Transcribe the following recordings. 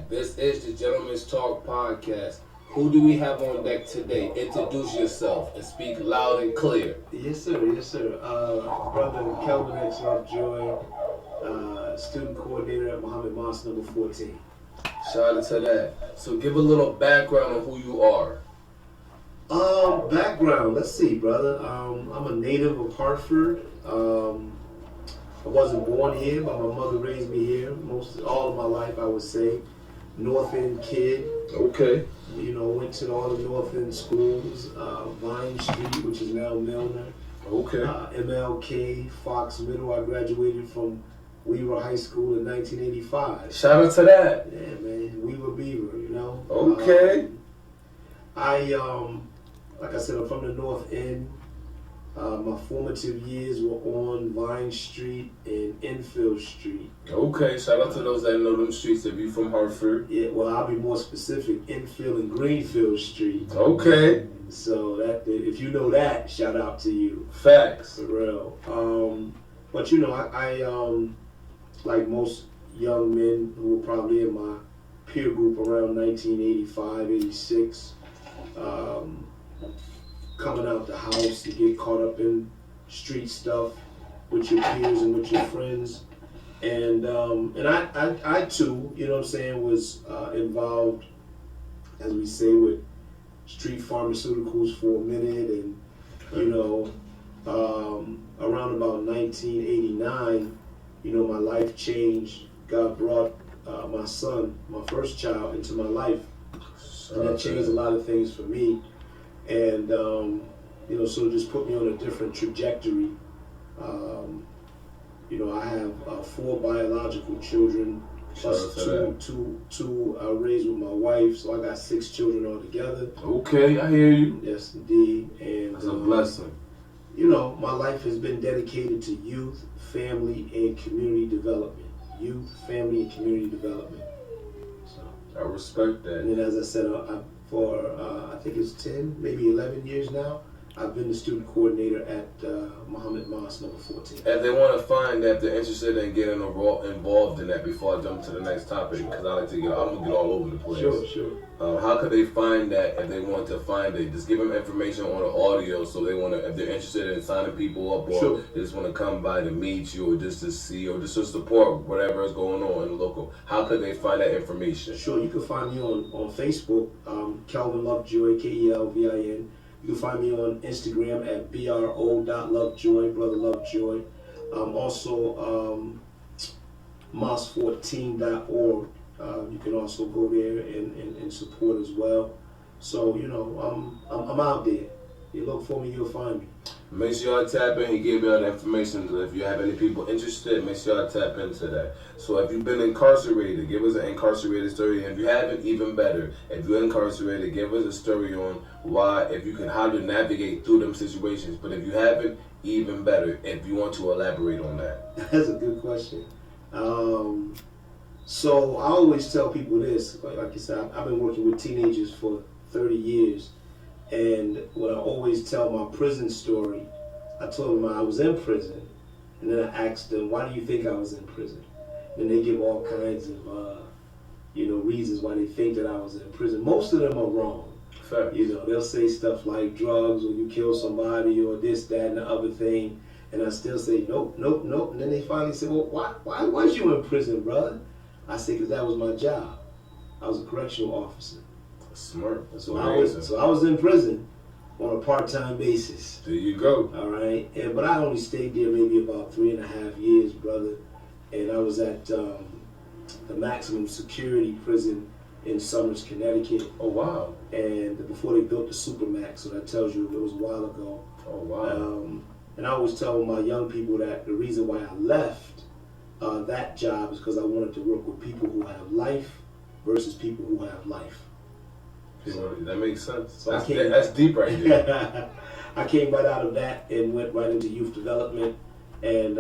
This is the Gentleman's Talk podcast. Who do we have on deck today? Introduce yourself and speak loud and clear. Yes, sir. Yes, sir. Brother Kelvin X. Lovejoy, student coordinator at Muhammad Mosque number 14. Shout out to that. So give a little background on who you are. Background. Let's see, brother. I'm a native of Hartford. I wasn't born here, but my mother raised me here. All of my life, I would say. North End kid. Okay. Went to all the North End schools. Vine Street, which is now Milner. Okay. MLK, Fox Middle. I graduated from Weaver High School in 1985. Shout out to that. Yeah, man. Weaver Beaver, Okay. Like I said, I'm from the North End. My formative years were on Vine Street and Enfield Street. Okay. Shout out to those that know them streets if you from Hartford. Yeah, well, I'll be more specific, Enfield and Greenfield Street. Okay. So that if you know that, shout out to you. Facts. For real. But I like most young men who were probably in my peer group around 1985, 86, coming out the house to get caught up in street stuff with your peers and with your friends. And I too, was involved, as we say, with street pharmaceuticals for a minute. And, around about 1989, my life changed. God brought my son, my first child, into my life. And that changed a lot of things for me. And, so it just put me on a different trajectory. I have 4 biological children, plus two raised with my wife, so I got 6 children altogether. Okay, I hear you. Yes, indeed. And that's a blessing. My life has been dedicated to youth, family, and community development. Youth, family, and community development. So I respect that. And then, as I said, I think it's 10, maybe 11 years now, I've been the student coordinator at Muhammad Mosque number 14. If they want to find that, if they're interested in getting involved in that, before I jump to the next topic, because I'm gonna get all over the place. Sure. How could they find that if they want to find it? Just give them information on the audio, so they want to, if they're interested in signing people up, or they just want to come by to meet you, or just to see, or just to support whatever is going on in the local. How could they find that information? Sure, you can find me on Facebook, Kelvin Lovejoy, KELVIN. You can find me on Instagram at bro.lovejoy, Brother Lovejoy. Also, mos14.org. You can also go there and support as well. So, I'm out there. You look for me, you'll find me. Make sure y'all tap in. He gave you all the information. If you have any people interested, make sure y'all tap into that. So if you've been incarcerated, give us an incarcerated story. If you haven't, even better. If you're incarcerated, give us a story on how to navigate through them situations. But if you haven't, even better. If you want to elaborate on that. That's a good question. So I always tell people this. Like you said, I've been working with teenagers for 30 years. And what I always tell my prison story, I told them I was in prison, and then I asked them, why do you think I was in prison? And they give all kinds of, reasons why they think that I was in prison. Most of them are wrong. Fair. They'll say stuff like drugs, or you kill somebody, or this, that, and the other thing. And I still say, nope. And then they finally say, well, why was you in prison, brother? I say, because that was my job. I was a correctional officer. Smart. So I was in prison on a part-time basis. There you go. All right. But I only stayed there maybe about 3.5 years, brother. And I was at the maximum security prison in Somers, Connecticut. Oh, wow. And before they built the Supermax, so that tells you it was a while ago. Oh, wow. And I always tell my young people that the reason why I left that job is because I wanted to work with people who have life versus people who have life. That makes sense. So that's deep right there. I came right out of that and went right into youth development, and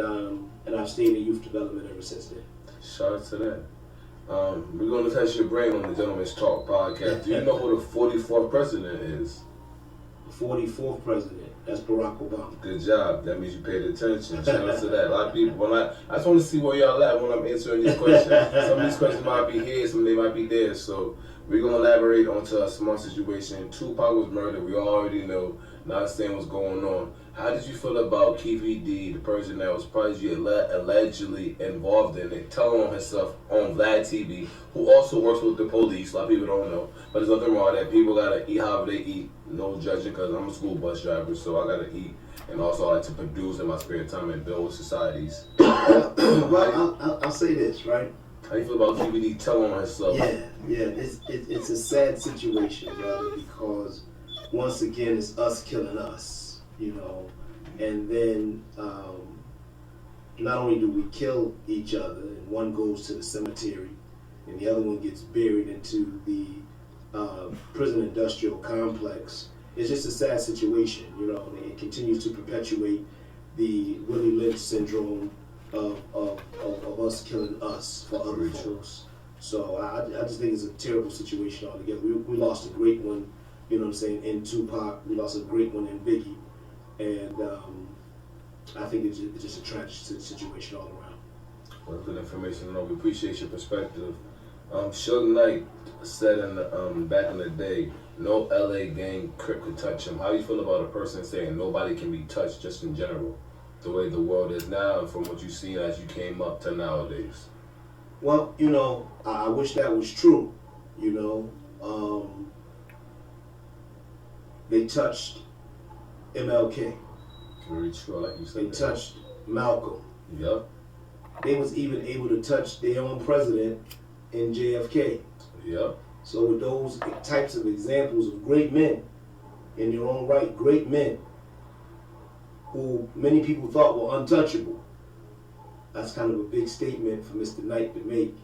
I've stayed in youth development ever since then. Shout out to that. We're going to test your brain on the Gentleman's Talk podcast. Do you know who the 44th president is? The 44th president? That's Barack Obama. Good job. That means you paid attention. Shout out to that. A lot of people, I just want to see where y'all at when I'm answering these questions. Some of these questions might be here, some they might be there. So we're going to elaborate onto a small situation. Tupac was murdered. We already know. Now understand what's going on. How did you feel about Keffe D, the person that was probably allegedly involved in it, telling on himself on Vlad TV, who also works with the police? A lot of people don't know. But there's nothing wrong with that. People got to eat however they eat. No judging, because I'm a school bus driver, so I got to eat. And also I like to produce in my spare time and build societies. Well, I'll say this, right? How you feel about Keffe D telling on himself? Yeah. It's a sad situation, brother, because once again, it's us killing us, you know. And then not only do we kill each other, and one goes to the cemetery, and the other one gets buried into the prison industrial complex. It's just a sad situation, you know. And it continues to perpetuate the Willie Lynch syndrome of us killing us for other folks. So I just think it's a terrible situation altogether. We lost a great one, you know what I'm saying, in Tupac. We lost a great one in Biggie. And I think it's just a tragic situation all around. Well, good information to know. We appreciate your perspective. Suge Knight said back in the day, no LA gang crip could touch him. How do you feel about a person saying nobody can be touched just in general? The way the world is now and from what you've seen as you came up to nowadays. Well, you know, I wish that was true, you know. They touched MLK. Very true, like you said. They touched Malcolm. Yep. They was even able to touch their own president in JFK. Yep. So with those types of examples of great men, in their own right, great men, who many people thought were untouchable, that's kind of a big statement for Mr. Knight to make.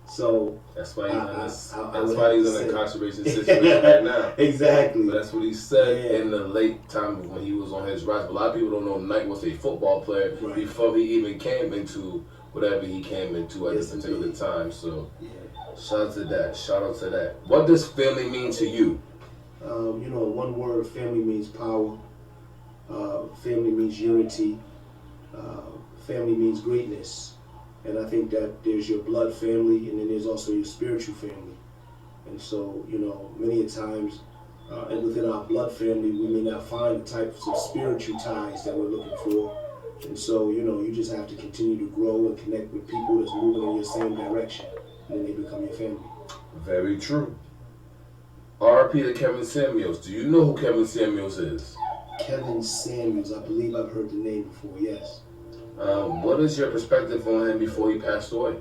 So that's why he's in an incarceration situation right now. Exactly. But that's what he said in the late time when he was on his rise. But a lot of people don't know Knight was a football player before he even came into whatever he came into at this particular time. So shout out to that. Shout out to that. What does family mean to you? You know, one word, family means power. Family means unity. Family means greatness. And I think that there's your blood family, and then there's also your spiritual family. And so, you know, many a times, and within our blood family, we may not find the types of spiritual ties that we're looking for. And so, you know, you just have to continue to grow and connect with people that's moving in your same direction, and then they become your family. Very true. R.I.P. to Kevin Samuels. Do you know who Kevin Samuels is? Kevin Samuels, I believe I've heard the name before, yes. What is your perspective on him before he passed away?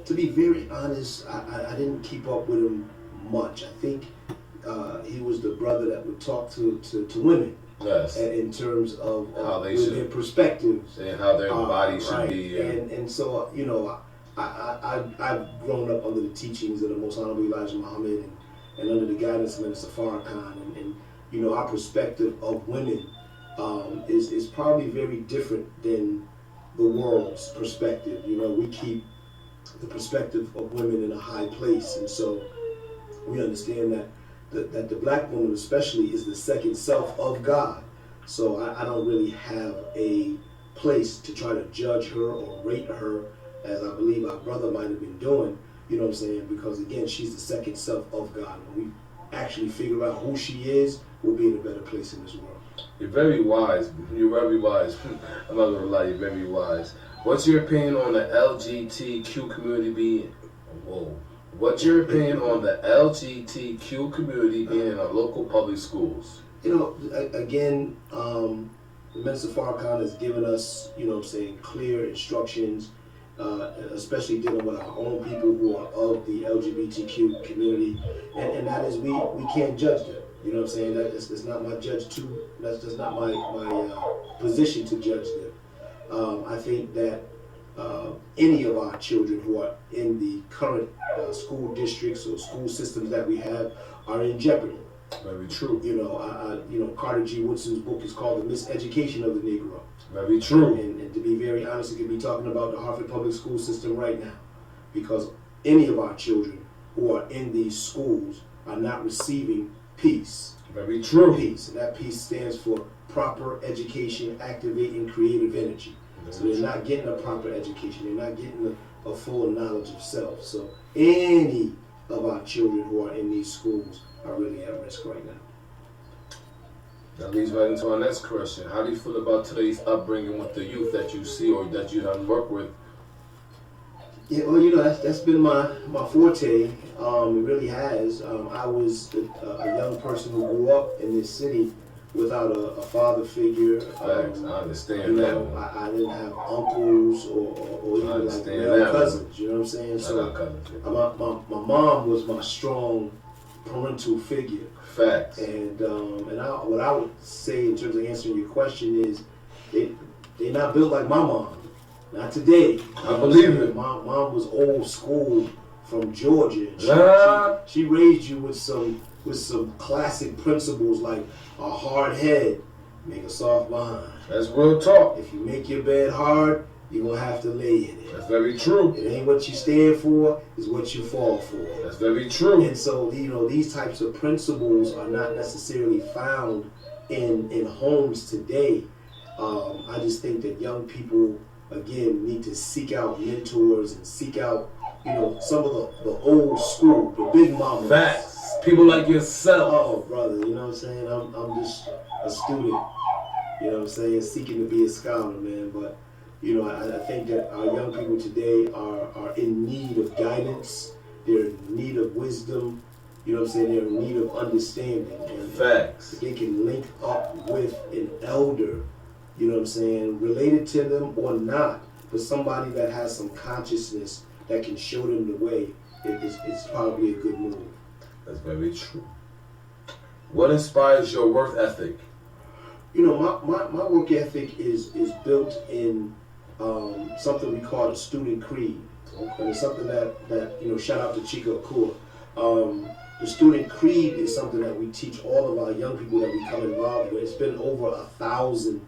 To be very honest, I didn't keep up with him much. I think he was the brother that would talk to women. Yes. In terms of how they their perspectives. And how their body should be. Yeah. And so, you know, I've grown up under the teachings of the Most Honorable Elijah Muhammad and under the guidance of Minister Farrakhan. And you know, our perspective of women is probably very different than the world's perspective. You know, we keep the perspective of women in a high place, and so we understand that the black woman especially is the second self of God. So I don't really have a place to try to judge her or rate her as I believe our brother might have been doing, you know what I'm saying? Because again, she's the second self of God. When we actually figure out who she is, we'll be in a better place in this world. You're very wise. You're very wise. I'm not gonna lie, you're very wise. What's your opinion on the LGBTQ community being? Whoa. What's your opinion on the LGBTQ community being in our local public schools? You know, again, Minister Farrakhan has given us, you know what I'm saying, clear instructions, especially dealing with our own people who are of the LGBTQ community, and that is we can't judge them. You know what I'm saying? That's not my that's not my position to judge them. I think that any of our children who are in the current school districts or school systems that we have are in jeopardy. Very true. You know, Carter G. Woodson's book is called The Miseducation of the Negro. Very true. And to be very honest, we could be talking about the Hartford Public School System right now, because any of our children who are in these schools are not receiving peace. Very true. Peace. And that peace stands for proper education, activating creative energy. So they're not getting a proper education. They're not getting a full knowledge of self. So any of our children who are in these schools are really at risk right now. That leads right into our next question. How do you feel about today's upbringing with the youth that you see or that you done work with? Yeah, well, that's been my forte. It really has. I was a young person who grew up in this city without a father figure. Facts. I understand that one. I didn't have uncles or even like male cousins. You know what I'm saying? So my mom was my strong parental figure. Facts. And what I would say in terms of answering your question is they're not built like my mom. Not today. I believe it. Mom was old school from Georgia. She raised you with some classic principles like a hard head, make a soft mind. That's real talk. If you make your bed hard, you're gonna have to lay in it. That's very true. It ain't what you stand for, it's what you fall for. That's very true. And so, these types of principles are not necessarily found in homes today. I just think that young people, again, need to seek out mentors and seek out, some of the old school, the big mamas. Facts. People like yourself. Oh, brother, you know what I'm saying? I'm just a student, you know what I'm saying, seeking to be a scholar, man. But, I think that our young people today are in need of guidance. They're in need of wisdom. You know what I'm saying? They're in need of understanding. And Facts. they can link up with an elder, you know what I'm saying, related to them or not, but somebody that has some consciousness that can show them the way, it's probably a good move. That's very true. What inspires your work ethic? My work ethic is built in something we call the student creed. Okay. And it's something that shout out to Chica Akua. The student creed is something that we teach all of our young people that we come involved with. It's been over 1,000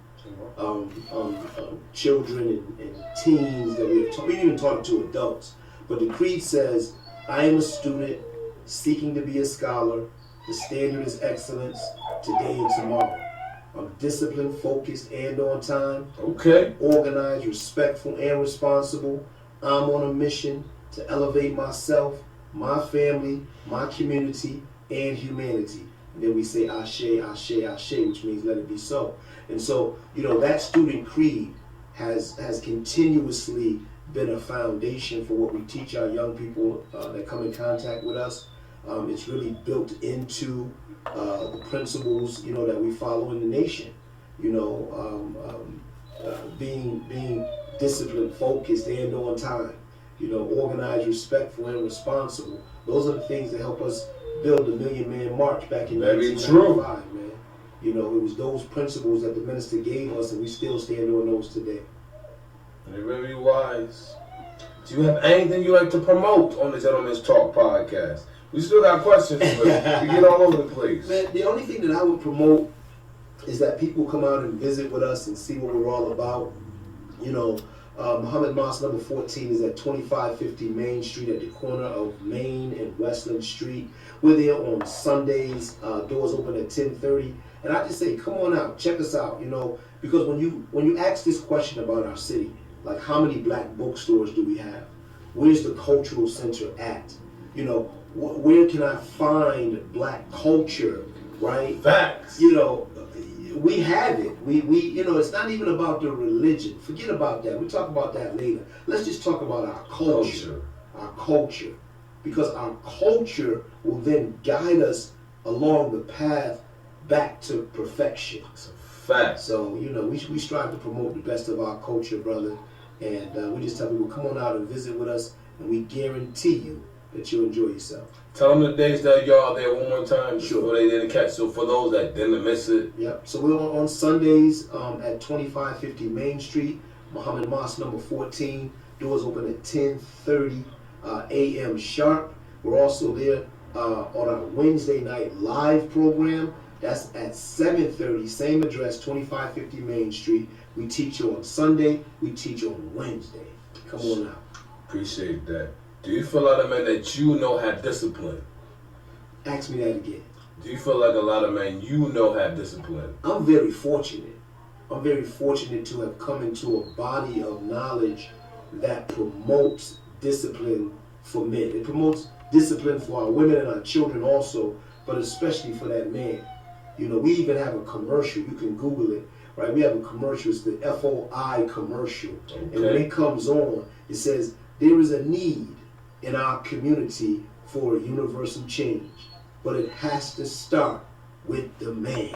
children and teens that we even talk to adults. But the creed says, I am a student seeking to be a scholar. The standard is excellence today and tomorrow. I'm disciplined, focused, and on time. Okay. Organized, respectful, and responsible. I'm on a mission to elevate myself, my family, my community, and humanity. And then we say Ashe, Ashe, Ashe, which means let it be so. And so, that student creed has continuously been a foundation for what we teach our young people that come in contact with us. It's really built into the principles, that we follow in the nation. Being disciplined, focused, and on time. Organized, respectful, and responsible. Those are the things that help us build the Million Man March back in 1995, man. It was those principles that the minister gave us, and we still stand on those today. You're very wise. Do you have anything you like to promote on the Gentleman's Talk podcast? We still got questions, but we get all over the place. Man, the only thing that I would promote is that people come out and visit with us and see what we're all about. Muhammad Mosque number 14 is at 2550 Main Street at the corner of Main and Westland Street. We're there on Sundays. Doors open at 10:30. And I just say, come on out, check us out. Because when you ask this question about our city, like how many black bookstores do we have? Where's the cultural center at? Where can I find black culture, right? Facts. We have it. We it's not even about the religion. Forget about that. We'll talk about that later. Let's just talk about our culture. Our culture. Because our culture will then guide us along the path back to perfection. It's a fact. So, we strive to promote the best of our culture, brother. And we just tell people, come on out and visit with us, and we guarantee you that you'll enjoy yourself. Tell them the days that y'all are there one more time Sure. before they didn't catch. So for those that didn't miss it. Yep. So we're on Sundays at 2550 Main Street, Muhammad Mosque number 14. Doors open at 10:30 a.m. sharp. We're also there on our Wednesday night live program. That's at 7:30, same address, 2550 Main Street. We teach you on Sunday. We teach you on Wednesday. Come on out. Appreciate that. Do you feel like the men that you know have discipline? Ask me that again. Do you feel like a lot of men have discipline? I'm very fortunate. I'm very fortunate to have come into a body of knowledge that promotes discipline for men. It promotes discipline for our women and our children also, but especially for that man. You know, we even have a commercial. You can Google it, right? We have a commercial. It's the FOI commercial. Okay. And when it comes on, it says, there is a need in our community for a universal change, but it has to start with the man.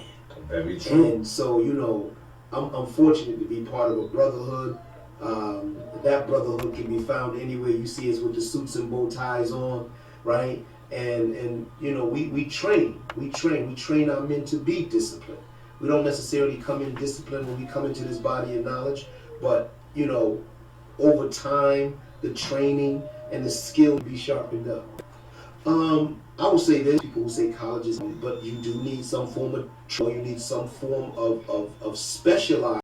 Very true. And so, you know, I'm fortunate to be part of a brotherhood. That brotherhood can be found anywhere you see us with the suits and bow ties on, right? And you know, we train our men to be disciplined. We don't necessarily come in disciplined when we come into this body of knowledge, but you know, over time, the training and the skill be sharpened up. I will say this, people will say colleges, but you do need some form of, you need some form of specialized